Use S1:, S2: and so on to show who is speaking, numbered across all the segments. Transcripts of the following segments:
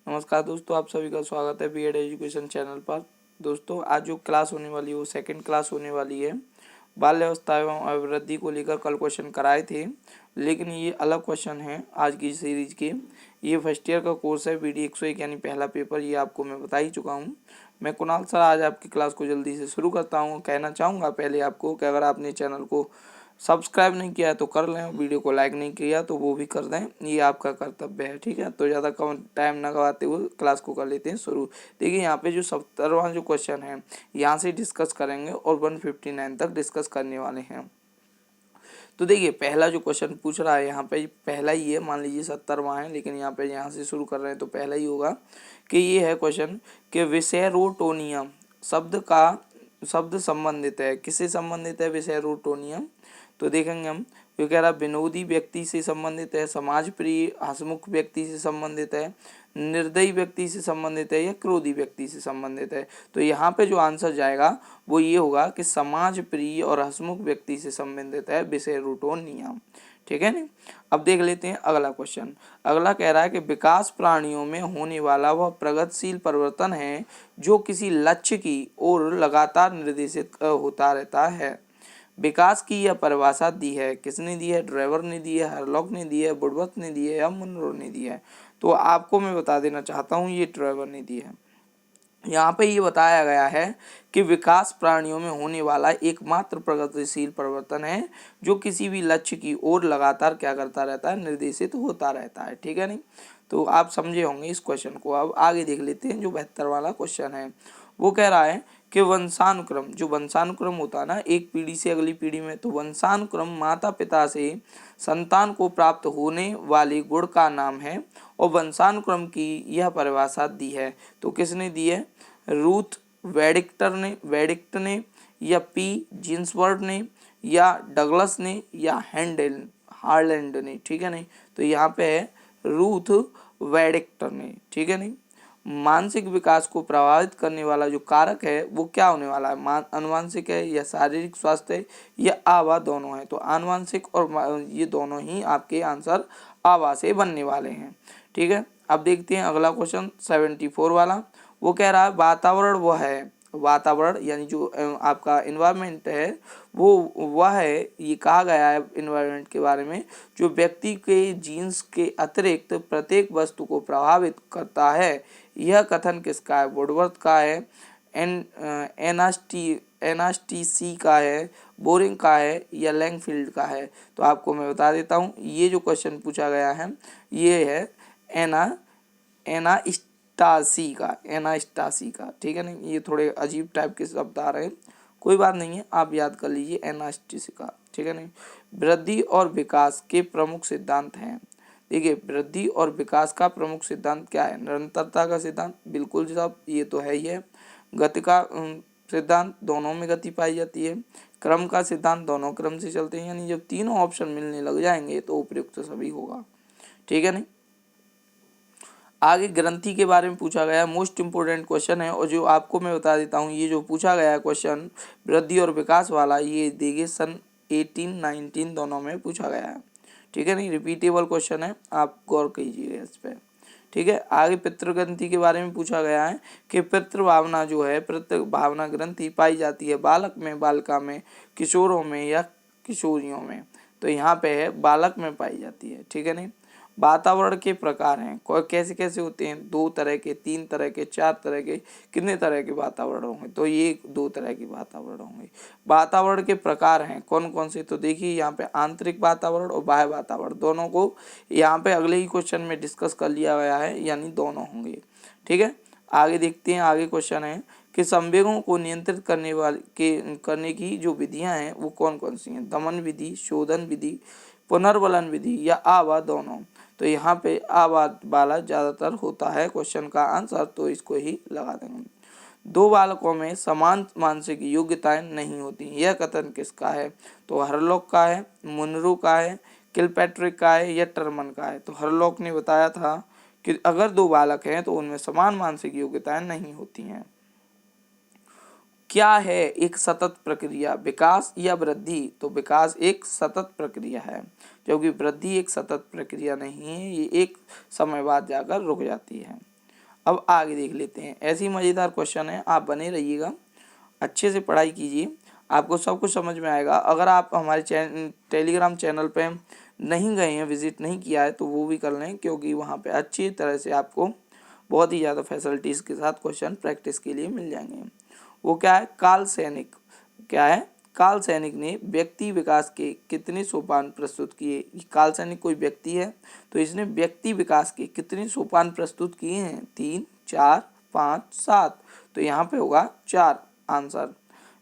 S1: नमस्कार दोस्तों, आप सभी का स्वागत है बीएड एजुकेशन चैनल पर। दोस्तों, आज जो क्लास होने वाली है वो सेकंड क्लास होने वाली है। बाल्य अवस्था एवं अभिवृद्धि को लेकर कल क्वेश्चन कराए थे, लेकिन ये अलग क्वेश्चन है आज की सीरीज के। ये फर्स्ट ईयर का कोर्स है, BD 101 यानी पहला पेपर। ये आपको मैं बता ही चुका हूँ। मैं कुणाल सर आज आपकी क्लास को जल्दी से शुरू करता हूँ। कहना चाहूँगा पहले आपको कि अगर आपने चैनल को सब्सक्राइब नहीं किया है तो कर लें, वीडियो को लाइक नहीं किया तो वो भी कर दें, ये आपका कर्तव्य है। ठीक है, तो ज़्यादा कम टाइम ना गवाते हुए क्लास को कर लेते हैं शुरू। देखिए, यहाँ पे जो 70वां जो क्वेश्चन है यहाँ से डिस्कस करेंगे और 159 तक डिस्कस करने वाले हैं। तो देखिए, पहला जो क्वेश्चन पूछ रहा है यहाँ पे पहला ही है, मान लीजिए 70वां है, लेकिन यहाँ से शुरू कर रहे हैं तो पहला ही होगा कि ये है क्वेश्चन कि विसेरोटोनियम शब्द संबंधित है। किससे संबंधित है विसेरोटोनियम? तो देखेंगे हम। ये कह रहा विनोदी व्यक्ति से संबंधित है, समाज प्रिय हंसमुख व्यक्ति से संबंधित है, निर्दयी व्यक्ति से संबंधित है या क्रोधी व्यक्ति से संबंधित है। तो यहाँ पे जो आंसर जाएगा वो ये होगा कि समाज प्रिय और हंसमुख व्यक्ति से संबंधित है विसेरोटोनियम। ठीक है नी। अब देख लेते हैं अगला क्वेश्चन। अगला कह रहा है कि विकास प्राणियों में होने वाला वह प्रगतिशील परिवर्तन है जो किसी लक्ष्य की ओर लगातार निर्देशित होता रहता है। विकास की यह परिभाषा दी है, किसने दी है? ड्राइवर ने दी है, हरलॉक ने दी है, वुडवर्थ ने दी है या मुनरो ने दी है? तो आपको मैं बता देना चाहता हूँ ये ड्राइवर ने दी है। यहाँ पे ये बताया गया है कि विकास प्राणियों में होने वाला एकमात्र प्रगतिशील परिवर्तन है जो किसी भी लक्ष्य की ओर लगातार क्या करता रहता है? निर्देशित होता रहता है। ठीक है नहीं? तो आप समझे होंगे इस क्वेश्चन को। अब आगे देख लेते हैं जो 72 वाला क्वेश्चन है। वो कह रहा है कि वंशानुक्रम, जो वंशानुक्रम होता है ना एक पीढ़ी से अगली पीढ़ी में, तो वंशानुक्रम माता पिता से संतान को प्राप्त होने वाले गुण का नाम है और वंशानुक्रम की यह परिभाषा दी है। तो किसने दी है? रूथ वेडिक्ट ने या पी जिन्सवर्ड ने या डगलस ने या हार्लैंड ने। ठीक है नहीं? तो यहाँ पे है रूथ वेडिक्टर ने। ठीक है नहीं? मानसिक विकास को प्रभावित करने वाला जो कारक है वो क्या होने वाला है? अनुवांशिक है या शारीरिक स्वास्थ्य है या आवा दोनों है? तो आनुवांशिक और ये दोनों ही आपके आंसर आवा से बनने वाले हैं। ठीक है, अब देखते हैं अगला क्वेश्चन 74 वाला। वो कह रहा है वातावरण वह है, वातावरण यानी जो आपका इन्वायरमेंट है वो वह है, ये कहा गया है इन्वायरमेंट के बारे में, जो व्यक्ति के जीन्स के अतिरिक्त प्रत्येक वस्तु को प्रभावित करता है। यह कथन किसका है? वुडवर्थ का है, एनास्टीसी का है, बोरिंग का है या लैंगफील्ड का है? तो आपको मैं बता देता हूँ, ये जो क्वेश्चन पूछा गया है ये है एनास्टासी का। ठीक है ना? ये थोड़े अजीब टाइप के शब्द आ रहे हैं, कोई बात नहीं है, आप याद कर लीजिए एनास्टासी का। ठीक है नहीं? वृद्धि और विकास के प्रमुख सिद्धांत हैं। देखिए, वृद्धि और विकास का प्रमुख सिद्धांत क्या है? निरंतरता का सिद्धांत, बिल्कुल साहब, ये तो है ही है। गति का सिद्धांत, दोनों में गति पाई जाती है। क्रम का सिद्धांत, दोनों क्रम से चलते हैं। यानी जब तीनों ऑप्शन मिलने लग जाएंगे तो उपयुक्त सभी होगा। ठीक है नहीं? आगे ग्रंथि के बारे में पूछा गया, मोस्ट इंपोर्टेंट क्वेश्चन है और जो आपको मैं बता देता हूँ, ये जो पूछा गया है क्वेश्चन वृद्धि और विकास वाला, ये देखिए सन 18-19 दोनों में पूछा गया है। ठीक है नहीं? रिपीटेबल क्वेश्चन है, आप गौर कीजिए इस पर। ठीक है, आगे पितृग्रंथि के बारे में पूछा गया है कि पितृभावना जो है, पितृभावना ग्रंथि पाई जाती है बालक में, बालिका में, किशोरों में या किशोरियों में? तो यहाँ पे है बालक में पाई जाती है। ठीक है नहीं? वातावरण के प्रकार हैं, कैसे कैसे होते हैं? 2 तरह के, 3 तरह के, 4 तरह के, कितने तरह के वातावरण होंगे? तो ये 2 तरह के वातावरण होंगे। वातावरण के प्रकार हैं कौन कौन से? तो देखिए, यहाँ पे आंतरिक वातावरण और बाह्य वातावरण दोनों को यहाँ पे अगले ही क्वेश्चन में डिस्कस कर लिया गया है, यानी दोनों होंगे। ठीक है, आगे देखते हैं। आगे क्वेश्चन है कि संवेगों को नियंत्रित करने की जो विधियां हैं वो कौन कौन सी हैं? दमन विधि, शोधन विधि, पुनर्वलन विधि या आवा दोनों? तो यहाँ पे आवाज वाला ज्यादातर होता है क्वेश्चन का आंसर, तो इसको ही लगा देंगे। 2 बालकों में समान मानसिक योग्यताएं नहीं होती, यह कथन किसका है? तो हरलॉक का है, मुनरो का है, किलपैट्रिक का है या टर्मन का है? तो हरलॉक ने बताया था कि अगर 2 बालक हैं तो उनमें समान मानसिक योग्यताएं नहीं होती हैं। क्या है एक सतत प्रक्रिया, विकास या वृद्धि? तो विकास एक सतत प्रक्रिया है, जबकि वृद्धि एक सतत प्रक्रिया नहीं है, ये एक समय बाद जाकर रुक जाती है। अब आगे देख लेते हैं, ऐसी मज़ेदार क्वेश्चन है, आप बने रहिएगा, अच्छे से पढ़ाई कीजिए, आपको सब कुछ समझ में आएगा। अगर आप हमारे टेलीग्राम चैनल पे नहीं गए हैं, विजिट नहीं किया है, तो वो भी कर लें, क्योंकि वहाँ पे अच्छी तरह से आपको बहुत ही ज़्यादा फैसिलिटीज़ के साथ क्वेश्चन प्रैक्टिस के लिए मिल जाएंगे। वो क्या है, काल सैनिक, क्या है, काल सैनिक ने व्यक्ति विकास के कितने सोपान प्रस्तुत किए। काल सैनिक कोई व्यक्ति है, तो इसने व्यक्ति विकास के कितने सोपान प्रस्तुत किए हैं, 3, 4, 5, 7, तो यहाँ पे होगा 4 आंसर।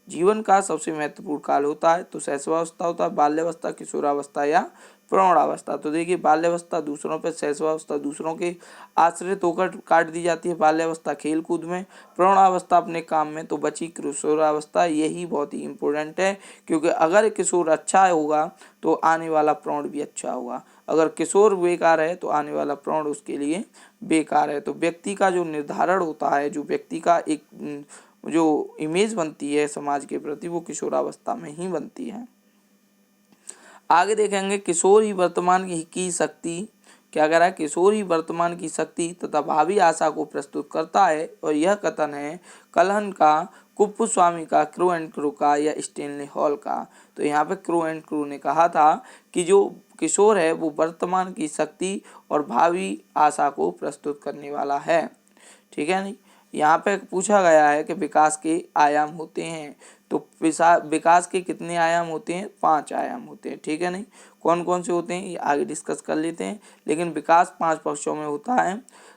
S1: जीवन का सबसे महत्वपूर्ण काल होता है, तो शैशवावस्था होता है, बाल्यावस्था, किशोरावस्था या प्रौढ़ावस्था। तो देखिए, बाल्यावस्था दूसरों पर, शैशवावस्था दूसरों के आश्रित होकर काट दी जाती है, बाल्यावस्था खेल कूद में, प्रौढ़ावस्था अपने काम में, तो बची किशोरावस्था। यही बहुत ही इम्पोर्टेंट है, क्योंकि अगर किशोर अच्छा होगा तो आने वाला प्रौढ़ भी अच्छा होगा, अगर किशोर बेकार है तो आने वाला प्रौढ़ उसके लिए बेकार है। तो व्यक्ति का जो निर्धारण होता है, जो व्यक्ति का एक जो इमेज बनती है समाज के प्रति, वो किशोरावस्था में ही बनती है। आगे देखेंगे, किशोर ही वर्तमान की शक्ति, क्या कह रहा है, किशोर ही वर्तमान की शक्ति तथा भावी आशा को प्रस्तुत करता है, और यह कथन है कलहन का, कुप्पुस्वामी का, क्रू एंड क्रू का या स्टेनली हॉल का। तो यहाँ पे क्रू एंड क्रू ने कहा था कि जो किशोर है वो वर्तमान की शक्ति और भावी आशा को प्रस्तुत करने वाला है, ठीक है नहीं। यहाँ पे पूछा गया है कि विकास के आयाम होते हैं, तो विकास के कितने आयाम होते हैं, 5 आयाम होते हैं, ठीक है नहीं। कौन कौन से होते हैं ये आगे डिस्कस कर लेते हैं, लेकिन विकास 5 पक्षों में होता है,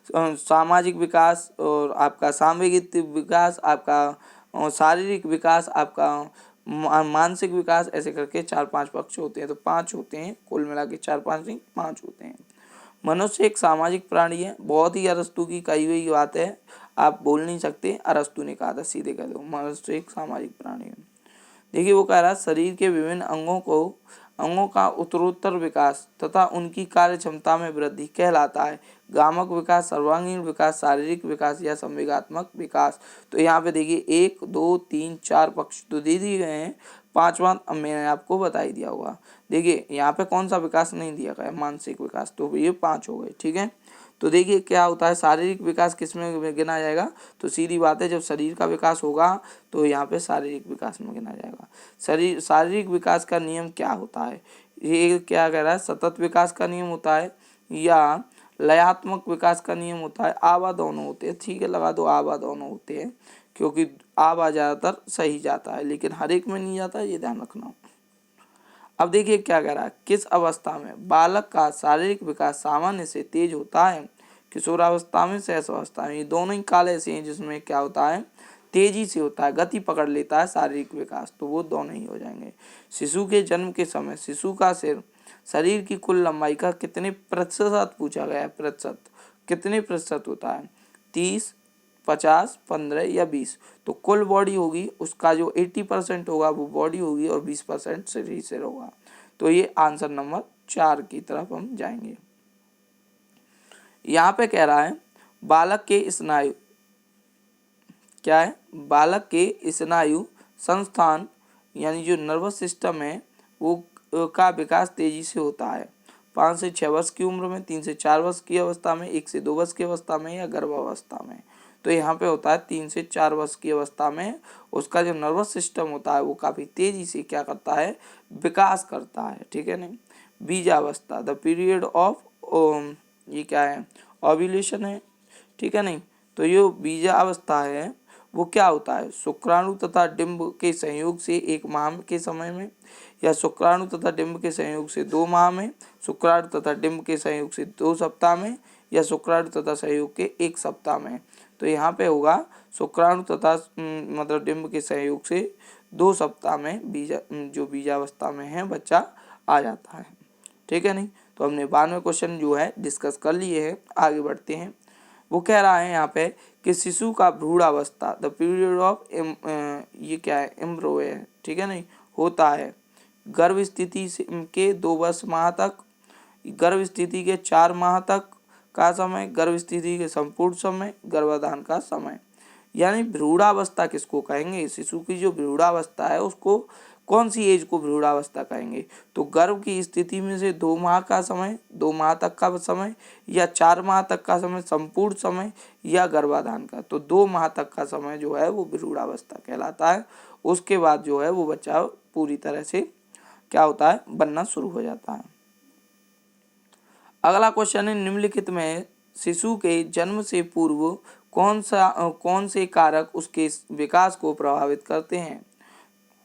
S1: सामाजिक विकास, और आपका सामूहिक विकास, आपका शारीरिक विकास, आपका मानसिक विकास, ऐसे करके 4-5 पक्ष होते हैं। तो 5 होते हैं, कुल मिला के 4-5 नहीं 5 होते हैं। मनुष्य एक सामाजिक प्राणी है, बहुत ही अरस्तु की कही हुई बात है, आप बोल नहीं सकते, अरस्तु ने कहा था, सीधे कह दो, मनुष्य एक सामाजिक प्राणी है। देखिए, वो कह रहा है शरीर के विभिन्न अंगों का उत्तरोत्तर विकास तथा उनकी कार्य क्षमता में वृद्धि कहलाता है गामक विकास, सर्वांगीण विकास, शारीरिक विकास या संवेगात्मक विकास। तो यहाँ पे देखिए 1, 2, 3, 4 पक्ष तो दे दिए गए हैं, 5वां अब मैंने आपको बता ही दिया होगा। देखिए यहाँ पे कौन सा विकास नहीं दिया गया, मानसिक विकास, तो ये 5 हो गए, ठीक है। तो देखिए क्या होता है, शारीरिक विकास किस में गिना जाएगा, तो सीधी बात है, जब शरीर का विकास होगा तो यहाँ पे शारीरिक विकास में गिना जाएगा। शारीरिक विकास का नियम क्या होता है, ये क्या कह रहा है, सतत विकास का नियम होता है या लयात्मक विकास का नियम होता है, आवा दोनों होते हैं, ठीक है, लगा दो आवा दोनों होते हैं, क्योंकि आवा ज़्यादातर सही जाता है, लेकिन हर एक में नहीं जाता, ये ध्यान रखना। अब देखिए क्या कह रहा है, किस अवस्था में बालक का शारीरिक विकास सामान्य से तेज होता है, किशोरावस्था में, शैशवावस्था में। ये दोनों ही काल ऐसे हैं जिसमें क्या होता है, तेजी से होता है, गति पकड़ लेता है शारीरिक विकास, तो वो दोनों ही हो जाएंगे। शिशु के जन्म के समय शिशु का सिर शरीर की कुल लंबाई का कितने प्रतिशत पूछा गया है, प्रतिशत कितने प्रतिशत होता है, 30, 50, 15 या 20। तो कुल बॉडी होगी उसका जो 80% होगा वो बॉडी होगी और 20% शरीर से होगा। तो ये आंसर नंबर 4 की तरफ हम जाएंगे। यहाँ पे कह रहा है बालक के स्नायु, क्या है, बालक के स्नायु संस्थान यानी जो नर्वस सिस्टम है वो का विकास तेजी से होता है 5 से 6 वर्ष की उम्र में, 3 से 4 वर्ष की अवस्था में, 1 से 2 वर्ष की अवस्था में या गर्भावस्था में। तो यहाँ पे होता है 3 से 4 वर्ष की अवस्था में उसका जो नर्वस सिस्टम होता है वो काफ़ी तेजी से क्या करता है, विकास करता है, ठीक है नहीं। बीजावस्था, द पीरियड ऑफ, ये क्या है, ओव्यूलेशन है, ठीक है नहीं। तो ये बीजावस्था है वो क्या होता है, शुक्राणु तथा डिंब के संयोग से 1 माह के समय में, या शुक्राणु तथा डिंब के संयोग से 2 माह में, शुक्राणु तथा डिंब के संयोग से 2 सप्ताह में, या शुक्राणु तथा संयोग के 1 सप्ताह में। तो यहाँ पे होगा शुक्राणु तथा मतलब डिंब के संयोग से 2 सप्ताह में जो बीजावस्था में है बच्चा आ जाता है, ठीक है नहीं। तो हमने 92 क्वेश्चन जो है डिस्कस कर लिए हैं, आगे बढ़ते हैं। वो कह रहा है यहाँ पे कि शिशु का भ्रूणावस्था, द पीरियड ऑफ, ये क्या है, एम्ब्रो है, ठीक है नहीं, होता है गर्भ स्थिति के 2 वर्ष माह तक, गर्भ स्थिति के 4 माह तक का समय, गर्भ स्थिति के संपूर्ण समय, गर्भाधान का समय। यानी भ्रूणावस्था किसको कहेंगे, शिशु की जो भ्रूणावस्था है उसको कौन सी एज को भ्रूणावस्था कहेंगे? तो गर्भ की स्थिति में से 2 माह का समय, 2 माह तक का समय, या 4 माह तक का समय, संपूर्ण समय, या गर्भाधान का। तो 2 माह तक का समय जो है वो भ्रूणावस्था कहलाता है। उसके बाद जो है वो बच्चा पूरी तरह से क्या होता है, बनना शुरू हो जाता है। अगला क्वेश्चन है, निम्नलिखित में शिशु के जन्म से पूर्व कौन से कारक उसके विकास को प्रभावित करते हैं?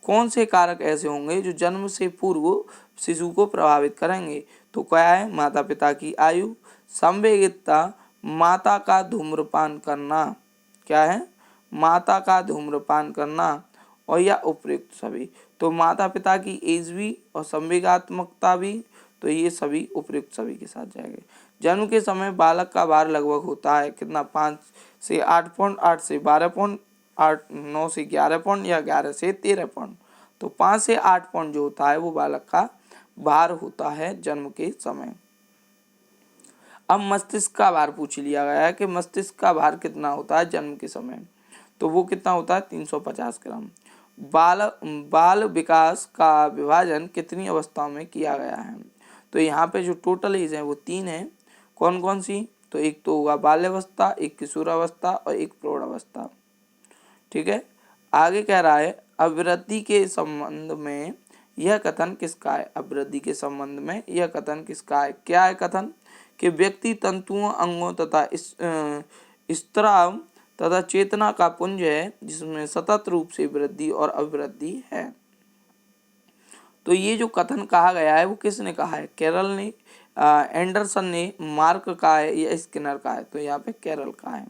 S1: कौन से कारक ऐसे होंगे जो जन्म से पूर्व शिशु को प्रभावित करेंगे? तो क्या है? माता पिता की आयु, संवेगिता, माता का धूम्रपान करना, क्या है? माता का धूम्रपान करना, और या उपयुक्त सभी। तो माता पिता की एज भी और संवेगात्मकता भी, तो ये सभी उपयुक्त सभी के साथ जाएंगे। जन्म के समय बालक का भार लगभग होता है कितना? 5 से 8 पौंड, 8 से 12 पौंड, 9 से 11 पौंड, या 11 से 13 पौंड। तो 5 से 8 पौंड जो होता है वो बालक का भार होता है जन्म के समय। अब मस्तिष्क का भार पूछ लिया गया है कि मस्तिष्क का भार कितना होता है जन्म के समय। तो वो कितना होता है? 350 ग्राम। बाल विकास का विभाजन कितनी अवस्थाओं में किया गया है? तो यहाँ पे जो टोटल एज है वो 3 है। कौन कौन सी? तो एक तो होगा बाल्यावस्था, एक किशोरावस्था, और एक प्रौढ़ावस्था। ठीक है। आगे कह रहा है, अभिवृद्धि के संबंध में यह कथन किसका है? अभिवृद्धि के संबंध में यह कथन किसका है? क्या है कथन? कि व्यक्ति तंतुओं, अंगों तथा स्त्राव तथा चेतना का पुंज है जिसमें सतत रूप से वृद्धि और अभिवृद्धि है। तो ये जो कथन कहा गया है वो किसने कहा है? कैरल ने, एंडरसन ने, मार्क का है, या स्किनर का है? तो यहाँ पे कैरल का है।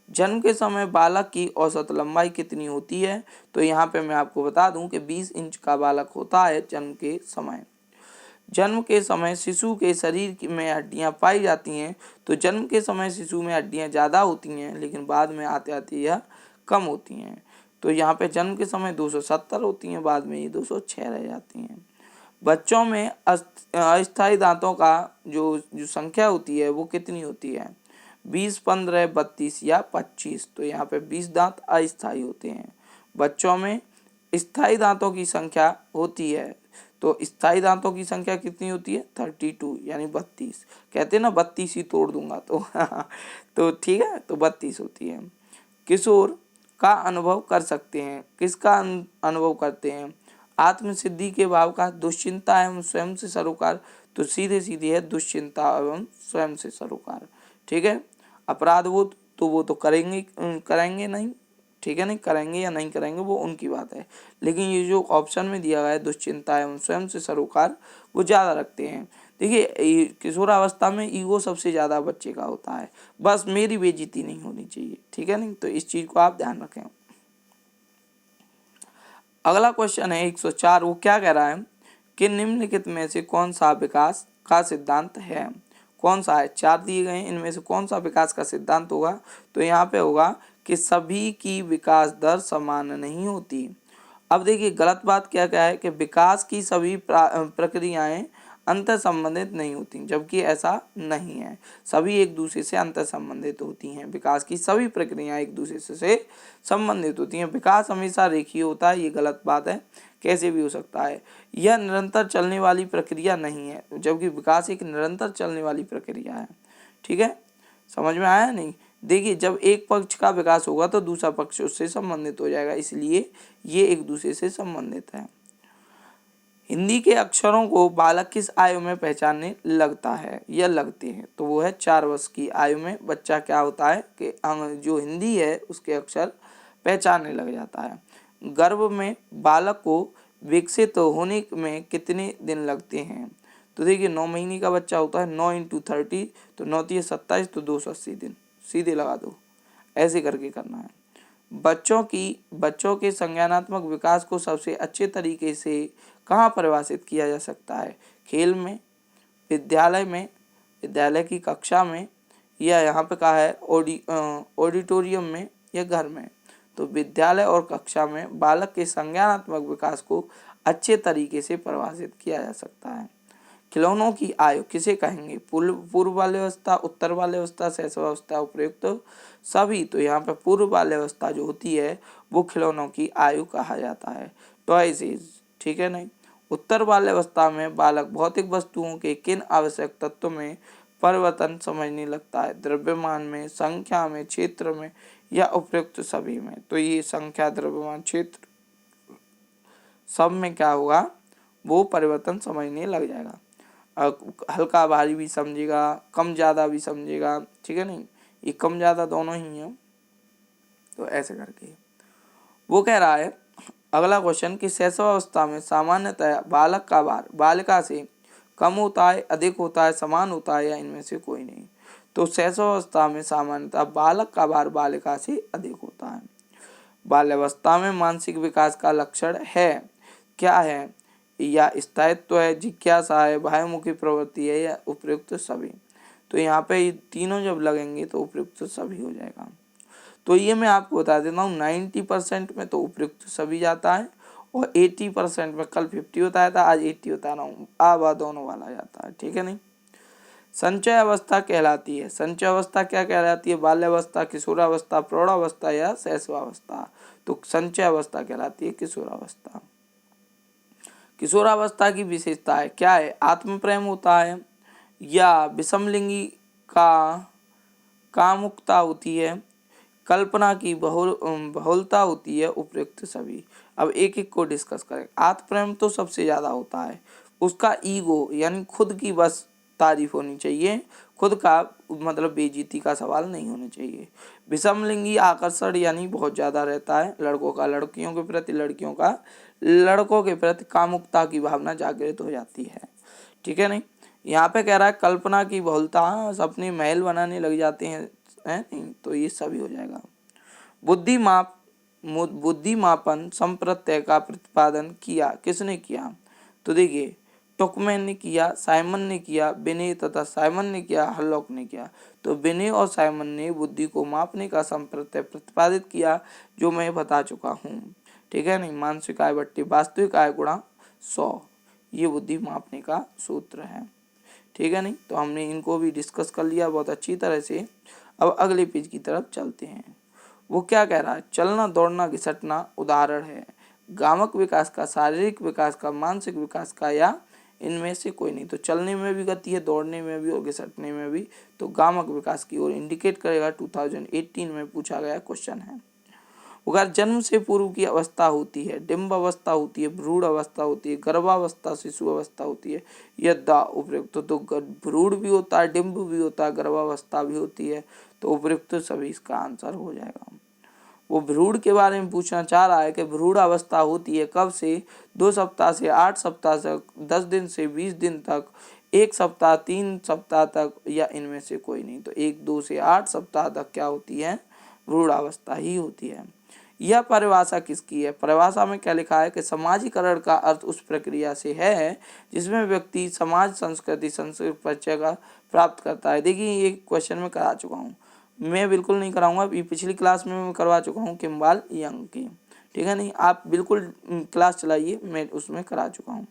S1: जन्म के समय बालक की औसत लंबाई कितनी होती है? तो यहाँ पे मैं आपको बता दूं कि 20 इंच का बालक होता है जन्म के समय। जन्म के समय शिशु के शरीर में हड्डियां पाई जाती हैं। तो जन्म के समय शिशु में हड्डियां ज़्यादा होती हैं, लेकिन बाद में आते आते यह कम होती हैं। तो यहाँ पे जन्म के समय 270 होती हैं, बाद में ये 206 रह जाती हैं। बच्चों में अस्थायी दांतों का जो संख्या होती है वो कितनी होती है? 20, 15, 32 या 25। तो यहाँ पे 20 दांत अस्थायी होते हैं। बच्चों में स्थायी दांतों की संख्या होती है। तो स्थायी दांतों की संख्या कितनी होती है? 32, यानी 32। कहते हैं ना 32 ही तोड़ दूंगा, तो ठीक है, तो 32 होती है। किशोर का अनुभव कर सकते हैं। किसका अनुभव करते हैं? आत्मसिद्धि के भाव का, दुश्चिंता एवं स्वयं से सरोकार। तो सीधे सीधे है दुश्चिंता एवं स्वयं से सरोकार। ठीक है। अपराध बोध, तो वो तो करेंगे नहीं, ठीक है, नहीं करेंगे या नहीं करेंगे वो उनकी बात है। लेकिन ये जो ऑप्शन में दिया गया है दुश्चिंता एवं स्वयं से सरोकार, वो ज़्यादा रखते हैं। देखिए किशोरावस्था में ईगो सबसे ज़्यादा बच्चे का होता है, बस मेरी बेइज्जती नहीं होनी चाहिए, ठीक है नहीं, तो इस चीज़ को आप ध्यान रखें। अगला क्वेश्चन है 104। वो क्या कह रहा है कि निम्नलिखित में से कौन सा विकास का सिद्धांत है? कौन सा है? 4 दिए गए हैं, इनमें से कौन सा विकास का सिद्धांत होगा? तो यहाँ पे होगा कि सभी की विकास दर समान नहीं होती। अब देखिए गलत बात क्या क्या है कि विकास की सभी प्रक्रियाएं अंतर संबंधित नहीं होती, जबकि ऐसा नहीं है। सभी एक दूसरे से अंतर संबंधित होती हैं। विकास की सभी प्रक्रियाएं एक दूसरे से संबंधित होती हैं। विकास हमेशा रेखीय होता है, ये गलत बात है। कैसे भी हो सकता है? यह निरंतर चलने वाली प्रक्रिया नहीं है, जबकि विकास एक निरंतर चलने वाली प्रक्रिया है। ठीक है, समझ में आया नहीं? देखिए जब एक पक्ष का विकास होगा तो दूसरा पक्ष उससे संबंधित हो जाएगा, इसलिए ये एक दूसरे से संबंधित है। हिंदी के अक्षरों को बालक किस आयु में पहचानने लगता है या लगते हैं? तो वो है 4 वर्ष की आयु में बच्चा क्या होता है कि जो हिंदी है उसके अक्षर पहचानने लग जाता है। गर्भ में बालक को विकसित होने में कितने दिन लगते हैं? तो देखिए 9 महीने का बच्चा होता है, 9 × 30, तो 9 × 27, तो 280 दिन सीधे लगा दो, ऐसे करके करना है। बच्चों के संज्ञानात्मक विकास को सबसे अच्छे तरीके से कहाँ परिभाषित किया जा सकता है? खेल में, विद्यालय में, विद्यालय की कक्षा में, या यहाँ पे कहा है ऑडिटोरियम में, या घर में? तो विद्यालय और कक्षा में बालक के संज्ञानात्मक विकास को अच्छे तरीके से परिभाषित किया जा सकता है। खिलौनों की आयु किसे कहेंगे? पूर्व बाल्यावस्था, उत्तर बाल्यावस्था, शैशवावस्था, उपयुक्त सभी। तो यहाँ पे पूर्व बाल्यावस्था जो होती है वो खिलौनों की आयु कहा जाता है, टॉयज एज। ठीक है नहीं। उत्तर बाल्यावस्था में बालक भौतिक वस्तुओं के किन आवश्यक तत्वों में परिवर्तन समझने लगता है? द्रव्यमान में, संख्या में, क्षेत्र में या उपयुक्त सभी में? तो ये संख्या, द्रव्यमान, क्षेत्र सब में क्या होगा, वो परिवर्तन समझने लग जाएगा। हल्का भारी भी समझेगा, कम ज़्यादा भी समझेगा, ठीक है नहीं। ये कम ज़्यादा दोनों ही है। तो ऐसे करके वो कह रहा है अगला क्वेश्चन कि शैशवावस्था में सामान्यतः बालक का भार बालिका से कम होता है, अधिक होता है, समान होता है या इनमें से कोई नहीं? तो शैशवावस्था में सामान्यतः बालक का भार बालिका से अधिक होता है। बाल्यावस्था में मानसिक विकास का लक्षण है क्या है? या स्थायित्व है, जिज्ञासा है, बाह्यमुखी प्रवृत्ति है या उपयुक्त सभी? तो यहाँ पे ये तीनों जब लगेंगे तो उपयुक्त सभी हो जाएगा। तो ये मैं आपको बता देता हूँ 90% में तो उपयुक्त सभी जाता है और 80% में, कल 50 बताया था, आज 80 बता रहा हूँ, आवा दोनों वाला जाता है, ठीक है नहीं। संचय अवस्था कहलाती है, संचय अवस्था क्या कहलाती है? बाल्यावस्था, किशोरावस्था, प्रौढ़ावस्था या शैशवावस्था? तो संचय अवस्था कहलाती है किशोरावस्था। किशोरावस्था की विशेषता है क्या है? आत्म प्रेम होता है या विषमलिंगी का कामुकता होती है, कल्पना की बहुलता होती है, उपयुक्त सभी? अब एक एक को डिस्कस करें। आत्म प्रेम तो सबसे ज्यादा होता है, उसका ईगो यानी खुद की बस तारीफ होनी चाहिए, खुद का मतलब बेइज्जती का सवाल नहीं होना चाहिए। विषमलिंगी आकर्षण यानी बहुत ज्यादा रहता है, लड़कों का लड़कियों के प्रति, लड़कियों का लड़कों के प्रति कामुकता की भावना जागृत हो जाती है, ठीक है नहीं। यहाँ पे कह रहा है कल्पना की बहुलता, अपने महल बनाने लग जाते हैं, है नहीं, तो ये सभी हो जाएगा। बुद्धिमापन संप्रत्यय का प्रतिपादन किया किसने किया? तो देखिए टुकमैन ने किया, साइमन ने किया, बिने तथा साइमन ने किया, हर्लॉक ने किया। तो बिने और साइमन ने बुद्धि को मापने का संप्रत्यय प्रतिपादित किया, जो मैं बता चुका हूँ, ठीक है नहीं। मानसिक आय बट्टी वास्तविक आय गुणा 100, ये बुद्धि मापने का सूत्र है, ठीक है नहीं। तो हमने इनको भी डिस्कस कर लिया बहुत अच्छी तरह से। अब अगले पेज की तरफ चलते हैं। वो क्या कह रहा है? चलना, दौड़ना, घिसटना उदाहरण है गामक विकास का, शारीरिक विकास का, मानसिक विकास का या इनमें से कोई नहीं? तो चलने में भी गति है, दौड़ने में भी और घिसटने में भी, तो गामक विकास की ओर इंडिकेट करेगा। 2018 में पूछा गया क्वेश्चन है। अगर जन्म से पूर्व की अवस्था होती है, डिम्ब अवस्था होती है, भ्रूण अवस्था होती है, गर्भावस्था, शिशु अवस्था होती है, यदा उपयुक्त। तो भ्रूण भी होता है, डिम्ब भी होता है, गर्भावस्था भी होती है, तो उपयुक्त सभी इसका आंसर हो जाएगा। वो भ्रूण के बारे में पूछना चाह रहा है कि भ्रूण अवस्था होती है कब से? 2 सप्ताह से 8 सप्ताह तक, 10 दिन से 20 दिन तक, 1 सप्ताह 3 सप्ताह तक या इनमें से कोई नहीं? तो 1, 2 से 8 सप्ताह तक क्या होती है? भ्रूण अवस्था ही होती है। यह परिभाषा किसकी है? परिभाषा में क्या लिखा है कि समाजीकरण का अर्थ उस प्रक्रिया से है जिसमें व्यक्ति समाज, संस्कृति, संस्कृत परिचय का प्राप्त करता है। देखिए ये क्वेश्चन में करा चुका हूँ, मैं बिल्कुल नहीं कराऊंगा, ये पिछली क्लास में मैं करवा चुका हूँ किम्बाल यंग की, ठीक है नहीं। आप बिल्कुल क्लास चलाइए, मैं उसमें करा चुका हूँ।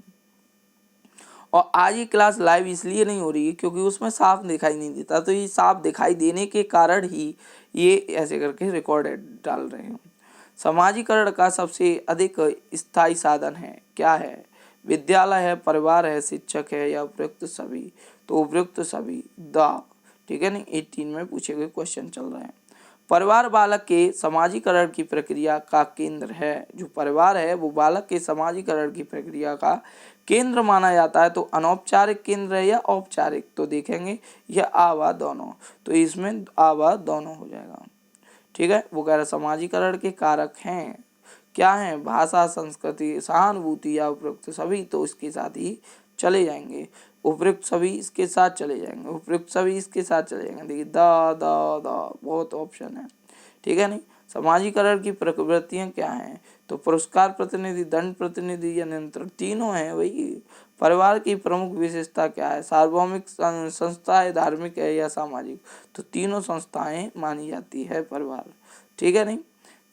S1: और आज ये क्लास लाइव इसलिए नहीं हो रही है क्योंकि उसमें साफ दिखाई नहीं देता, तो ये साफ दिखाई देने के कारण ही ये ऐसे करके रिकॉर्डेड डाल रहे हैं। समाजीकरण का सबसे अधिक स्थायी साधन है क्या है? विद्यालय है, परिवार है, शिक्षक है या उपयुक्त सभी? तो उपयुक्त सभी, द, ठीक है नहीं। 18 में पूछे गए क्वेश्चन चल रहे हैं। परिवार बालक के समाजीकरण की प्रक्रिया का केंद्र है। जो परिवार है वो बालक के समाजीकरण की प्रक्रिया का केंद्र माना जाता है। तो अनौपचारिक केंद्र है या औपचारिक? तो देखेंगे यह आवा दोनों, तो इसमें आवा दोनों हो जाएगा, ठीक है। वो कह रहा समाजीकरण के कारक हैं क्या है? भाषा, संस्कृति, सहानुभूति या उपयुक्त सभी? तो इसके साथ ही चले जाएंगे, उपयुक्त सभी इसके साथ चले जाएंगे, उपयुक्त सभी इसके साथ चले जाएंगे। देखिए द बहुत ऑप्शन है, ठीक है नहीं। समाजीकरण की प्रवृत्तियां क्या हैं? तो पुरस्कार प्रतिनिधि, दंड प्रतिनिधि या नियंत्रण, तीनों हैं वही। परिवार की प्रमुख विशेषता क्या है? सार्वभौमिक संस्था है, धार्मिक है या सामाजिक? तो तीनों संस्थाएं मानी जाती है परिवार, ठीक है नहीं।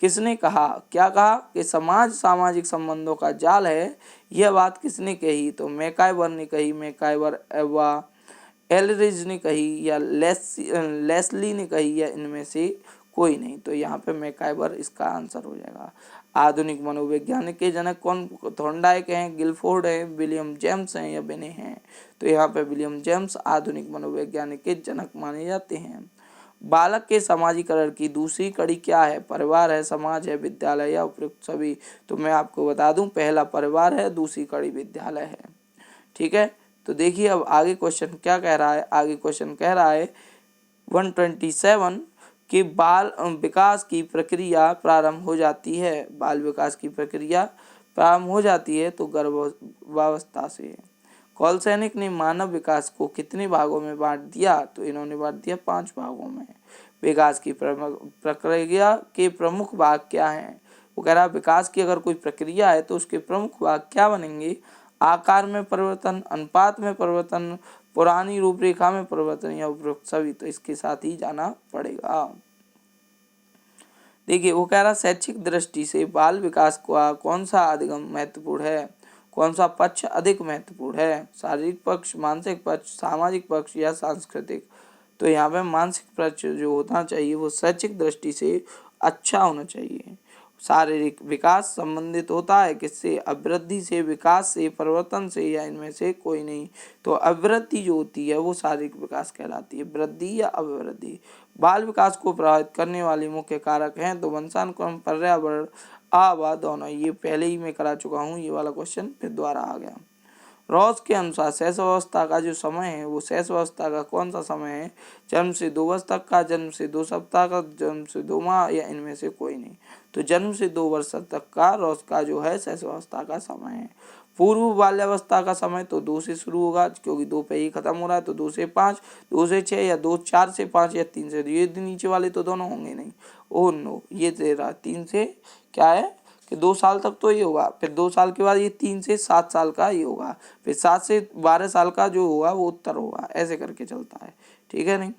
S1: किसने कहा, क्या कहा कि समाज सामाजिक संबंधों का जाल है? यह बात किसने कही? तो मैकाइवर ने कही, मैकाइवर, एवा एलरिज ने कही या लेस्ली ने कही या इनमें से कोई नहीं। तो यहाँ पे मैकाइवर इसका आंसर हो जाएगा। आधुनिक मनोवैज्ञानिक के जनक कौन? थॉर्नडाइक हैं, गिलफोर्ड है, विलियम जेम्स हैं या बेने हैं? तो यहाँ पे विलियम जेम्स आधुनिक मनोवैज्ञानिक के जनक माने जाते हैं। बालक के समाजीकरण की दूसरी कड़ी क्या है? परिवार है, समाज है, विद्यालय या उपयुक्त सभी? तो मैं आपको बता दूं, पहला परिवार है, दूसरी कड़ी विद्यालय है। ठीक है, तो देखिए अब आगे क्वेश्चन क्या कह रहा है। आगे क्वेश्चन कह रहा है 127 कि बाल विकास की प्रक्रिया प्रारंभ हो जाती है। बाल विकास की प्रक्रिया प्रारंभ हो जाती है तो गर्भावस्था से। कॉलसैनिक ने मानव विकास को कितने भागों में बांट दिया? तो इन्होंने बांट दिया 5 भागों में। विकास की प्रक्रिया के प्रमुख भाग क्या हैं? वो कह रहा है विकास की अगर कोई प्रक्रिया है तो उसके प्रमुख भाग क्या बनेंगे? आकार में परिवर्तन, अनुपात में परिवर्तन, पुरानी रूपरेखा में परिवर्तन या उपरोक्त सभी? तो इसके साथ ही जाना पड़ेगा। देखिए वो कह रहा शैक्षिक दृष्टि से बाल विकास का कौन सा अधिगम महत्वपूर्ण है? कौन सा पक्ष अधिक महत्वपूर्ण है? शारीरिक पक्ष, मानसिक पक्ष, सामाजिक पक्ष या सांस्कृतिक? तो यहाँ पे मानसिक पक्ष जो होना चाहिए वो शैक्षिक दृष्टि से अच्छा होना चाहिए। शारीरिक विकास संबंधित होता है किससे? अभिवृद्धि से, विकास से, परिवर्तन से या इनमें से कोई नहीं? तो अभिवृद्धि जो होती है वो शारीरिक विकास कहलाती है। वृद्धि या अभिवृद्धि? बाल विकास को प्रभावित करने वाले मुख्य कारक हैं तो वंशानुक्रम, पर्यावरण, आवास दोनों। ये पहले ही मैं करा चुका हूँ, ये वाला क्वेश्चन फिर दोबारा आ गया। रॉस के अनुसार शैशवावस्था का जो समय है वो शैशवावस्था का कौन सा समय है? जन्म से 2 वर्ष तक का, जन्म से 2 सप्ताह का, जन्म से 2 माह या इनमें से कोई नहीं? तो जन्म से 2 वर्ष तक का रॉस का जो है शैशवावस्था का समय है। पूर्व बाल्यावस्था का समय तो 2 से शुरू होगा क्योंकि 2 पे ही खत्म हो रहा है, तो 2 से 5, 2 से 6 या 2 4 से 5 या 3 से, ये नीचे वाले तो दोनों होंगे नहीं। ओह नो, ये दे रहा 3 से क्या है कि 2 साल तक तो ये होगा, फिर 2 साल के बाद ये 3 से 7 साल का ये होगा, फिर 7 से 12 साल का जो होगा वो उत्तर होगा, ऐसे करके चलता है। ठीक है नहीं,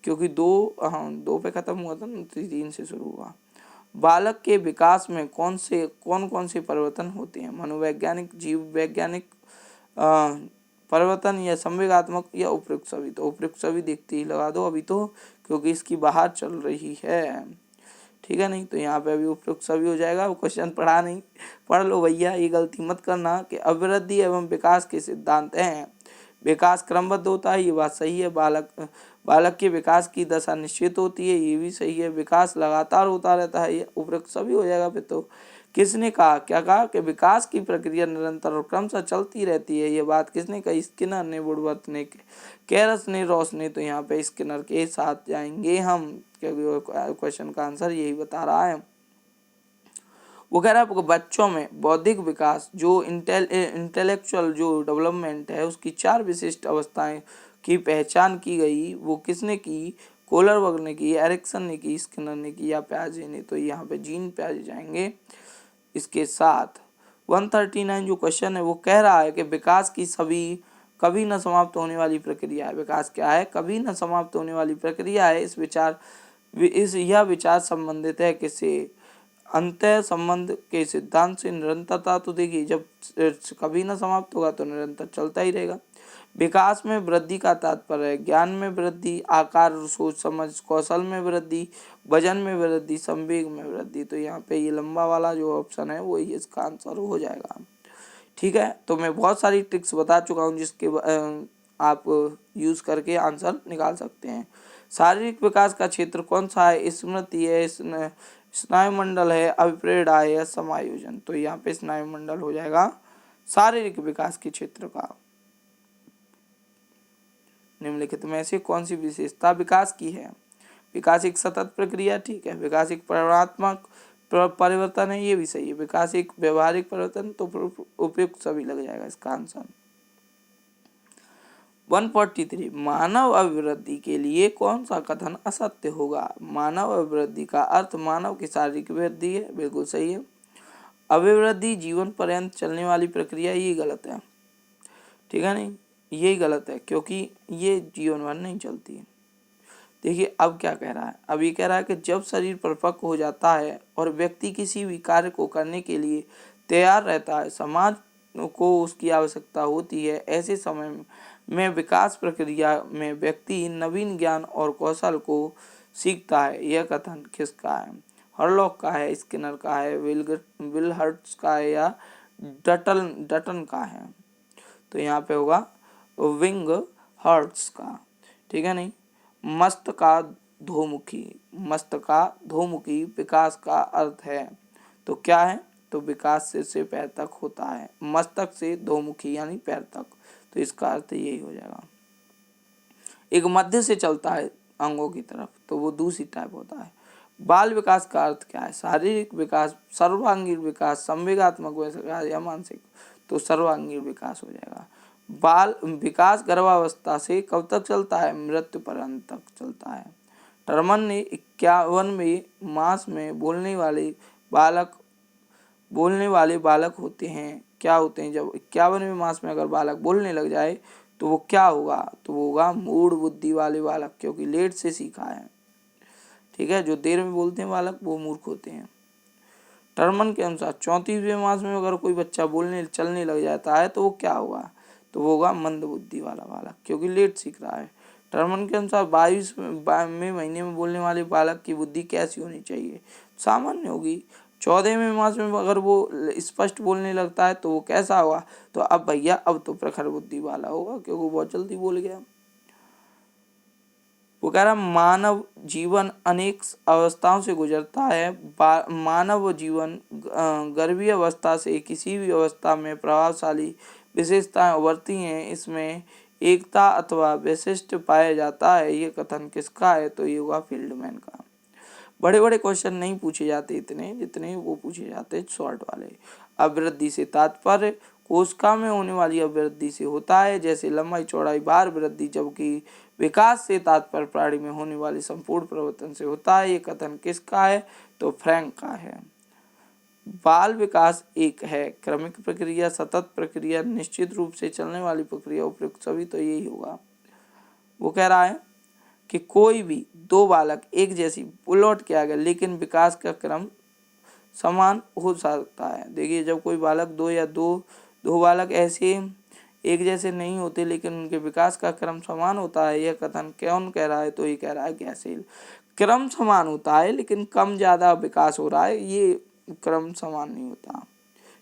S1: क्योंकि 2 पे खत्म हुआ था ना, 3 से शुरू हुआ। बालक के विकास में कौन कौन से परिवर्तन होते हैं? मनोवैज्ञानिक, जीव वैज्ञानिक परिवर्तन या संवेगात्मक या उपयुक्त सभी? तो उपयुक्त सभी देखते ही लगा दो अभी तो, क्योंकि इसकी बाहर चल रही है। ठीक है नहीं, तो यहाँ पे अभी उपयुक्त सभी हो जाएगा। वो क्वेश्चन पढ़ा नहीं, पढ़ लो भैया, ये गलती मत करना कि अभिवृद्धि एवं विकास के सिद्धांत हैं। विकास क्रमबद्ध होता है, ये बात सही है। बालक के विकास की दशा निश्चित होती है, ये भी सही है। विकास लगातार होता रहता है, ये उपयुक्त सभी हो जाएगा फिर तो। किसने कहा, क्या कहा कि विकास की प्रक्रिया निरंतर और क्रमशः चलती रहती है? ये बात किसने कही? स्किनर ने, वुडवर्थ ने, कैरस ने, रॉस ने। तो यहाँ पे स्किनर के साथ जाएंगे हम, क्योंकि क्वेश्चन का आंसर यही बता रहा है। वो कह रहा है बच्चों में बौद्धिक विकास जो इंटेलेक्चुअल जो डेवलपमेंट है उसकी 4 विशिष्ट अवस्थाएं की पहचान की गई। वो किसने की? कोलरबर्ग ने की, एरिक्सन ने की, स्किनर ने की या प्याजे ने? तो यहाँ पे जीन प्याजे जाएंगे इसके साथ। 139 जो क्वेश्चन है वो कह रहा है कि विकास की सभी कभी न समाप्त होने वाली प्रक्रिया है। विकास क्या है? कभी न समाप्त होने वाली प्रक्रिया है। यह विचार संबंधित है किससे? अंतः संबंध के सिद्धांत से। निरंतरता तो देखिए जब कभी ना समाप्त होगा तो निरंतर चलता ही रहेगा। विकास में वृद्धि का तात्पर्य है ज्ञान में वृद्धि, आकार, सोच समझ, कौशल में वृद्धि, वजन में वृद्धि, संवेग में वृद्धि। तो यहाँ पे ये लंबा वाला जो ऑप्शन है वो ही इसका आंसर हो जाएगा। ठीक है, तो मैं बहुत सारी ट्रिक्स बता चुका हूँ जिसके आप यूज करके आंसर निकाल सकते हैं। शारीरिक विकास का क्षेत्र कौन सा है? स्मृति है, स्नायुमंडल है, अभिप्रेरणा है या समायोजन? तो यहाँ पे स्नायुमंडल हो जाएगा शारीरिक विकास के क्षेत्र का। निम्नलिखित में से कौन सी विशेषता विकास की है? विकास एक सतत प्रक्रिया, ठीक है। विकास एक परिवर्तनात्मक परिवर्तन है, ये भी सही है। विकास एक व्यवहारिक परिवर्तन, तो उपयुक्त सभी लग जाएगा इसका आंसर। 143 मानव अभिवृद्धि के लिए कौन सा कथन असत्य होगा? मानव अभिवृद्धि का अर्थ मानव की शारीरिक वृद्धि है, बिल्कुल सही है। अभिवृद्धि जीवन पर्यंत चलने वाली प्रक्रिया, ये गलत है। ठीक है नहीं, यही गलत है क्योंकि ये जीवन भर नहीं चलती है। देखिए अब क्या कह रहा है, अब ये कह रहा है कि जब शरीर परिपक्व हो जाता है और व्यक्ति किसी भी कार्य को करने के लिए तैयार रहता है, समाज को उसकी आवश्यकता होती है, ऐसे समय में विकास प्रक्रिया में व्यक्ति नवीन ज्ञान और कौशल को सीखता है, यह कथन किसका है? हरलॉक का है, स्किनर का है, विलहर्ट्ज का है या डटन का है? तो यहाँ पे होगा विंग हर्ट्स का, ठीक है नहीं। मस्तकाधोमुखी विकास का अर्थ है, तो क्या है? तो विकास से पैर तक होता है, मस्तक से धोमुखी यानी पैर तक, तो इसका अर्थ यही हो जाएगा। एक मध्य से चलता है अंगों की तरफ, तो वो दूसरी टाइप होता है। बाल विकास का अर्थ क्या है? शारीरिक विकास, सर्वांगीण विकास, संवेगात्मक विकास या मानसिक, तो सर्वांगीण विकास हो जाएगा। बाल विकास गर्भावस्था से कब तक चलता है? मृत्यु पर्यंत तक चलता है। टर्मन ने 51वें मास में बोलने वाले बालक होते हैं, क्या होते हैं? जब 51वें मास में अगर बालक बोलने लग जाए तो वो क्या होगा? तो वो होगा मूढ़ बुद्धि वाले बालक, क्योंकि लेट से सीखा है, ठीक है। जो देर में बोलते हैं बालक वो मूर्ख होते हैं। टर्मन के अनुसार 34वें मास में अगर कोई बच्चा बोलने चलने लग जाता है तो वो क्या होगा? तो वो होगा मंद बुद्धि वाला बालक, क्योंकि लेट सीख रहा है। टर्मन के अनुसार 22वें महीने में बोलने वाले बालक की बुद्धि कैसी होनी चाहिए? सामान्य होगी। 14वें मास में अगर वो स्पष्ट बोलने लगता है तो वो कैसा होगा? तो अब भैया अब तो प्रखर बुद्धि वाला होगा, क्योंकि वो बहुत जल्दी बोल गया। वो कह रहा मानव जीवन अनेक अवस्थाओं से गुजरता है। मानव जीवन गर्भीय अवस्था से किसी भी अवस्था में प्रभावशाली विशेषताएं उभरती हैं, इसमें एकता अथवा विशिष्ट पाया जाता है, ये कथन किसका है? तो ये हुआ फील्डमैन का। बड़े बड़े क्वेश्चन नहीं पूछे जाते इतने जितने वो पूछे जाते शॉर्ट वाले। अभिवृद्धि से तात्पर्य कोशिका में होने वाली अभिवृद्धि से होता है, जैसे लंबाई चौड़ाई भार वृद्धि, जबकि विकास से तात्पर्य प्राणी में होने वाली संपूर्ण परिवर्तन से होता है, ये कथन किसका है? तो फ्रैंक का है। बाल विकास एक है क्रमिक प्रक्रिया, सतत प्रक्रिया, निश्चित रूप से चलने वाली प्रक्रिया, उपयुक्त सभी, तो यही होगा। वो कह रहा है कि कोई भी दो बालक एक जैसी पुलौट किया गया लेकिन विकास का क्रम समान हो सकता है। देखिए जब कोई बालक दो बालक ऐसे एक जैसे नहीं होते लेकिन उनके विकास का क्रम समान होता है, यह कथन कौन कह रहा है? तो ये कह रहा है गैसेल। क्रम समान होता है लेकिन कम ज्यादा विकास हो रहा है, ये क्रम समान नहीं होता,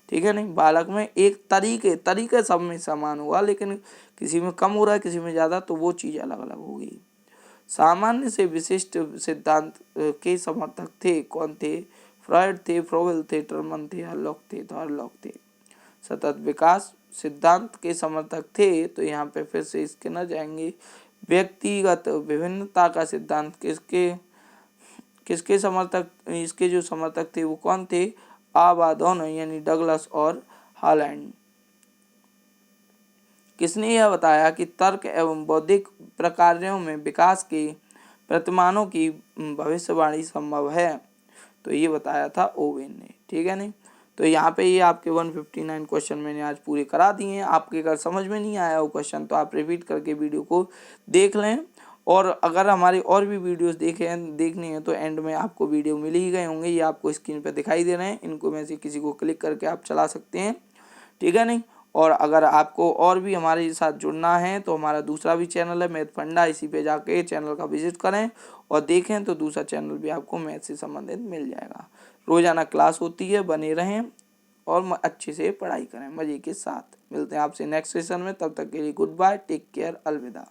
S1: ठीक है नहीं। बालक में एक तरीके सब में समान हुआ, लेकिन किसी में कम हो रहा है किसी में ज्यादा, तो वो चीज अलग अलग होगी। सामान्य से विशिष्ट सिद्धांत के समर्थक थे, कौन थे? फ्रॉयड थे, फ्रोवेल थे, टर्मन थे, हरलॉक थे, तो हरलॉक थे। सतत विकास सिद्धांत के समर्थक थे, तो यहाँ पे फिर से इसके न जाएंगे। व्यक्तिगत विभिन्नता का सिद्धांत किसके समर्थक, इसके जो समर्थक थे वो कौन थे? आबादोन यानी डगलस और हॉलैंड। किसने यह बताया कि तर्क एवं बौद्धिक प्रकार्यों में विकास के प्रतिमानों की भविष्यवाणी संभव है? तो ये बताया था ओवेन ने, ठीक है नहीं। तो यहाँ पे ये आपके 159 क्वेश्चन मैंने आज पूरे करा दिए हैं। आपके अगर समझ में नहीं आया वो क्वेश्चन तो आप रिपीट करके वीडियो को देख लें, और अगर हमारी और भी वीडियोस देखनी है तो एंड में आपको वीडियो मिल ही गए होंगे, ये आपको स्क्रीन पर दिखाई दे रहे हैं, इनको में से किसी को क्लिक करके आप चला सकते हैं, ठीक है नहीं। और अगर आपको और भी हमारे साथ जुड़ना है तो हमारा दूसरा भी चैनल है मैथ फंडा, इसी पे जाके चैनल का विजिट करें और देखें, तो दूसरा चैनल भी आपको मैथ से संबंधित मिल जाएगा। रोजाना क्लास होती है, बने रहें और अच्छे से पढ़ाई करें मज़े के साथ। मिलते हैं आपसे नेक्स्ट सेशन में, तब तक के लिए गुड बाय, टेक केयर, अलविदा।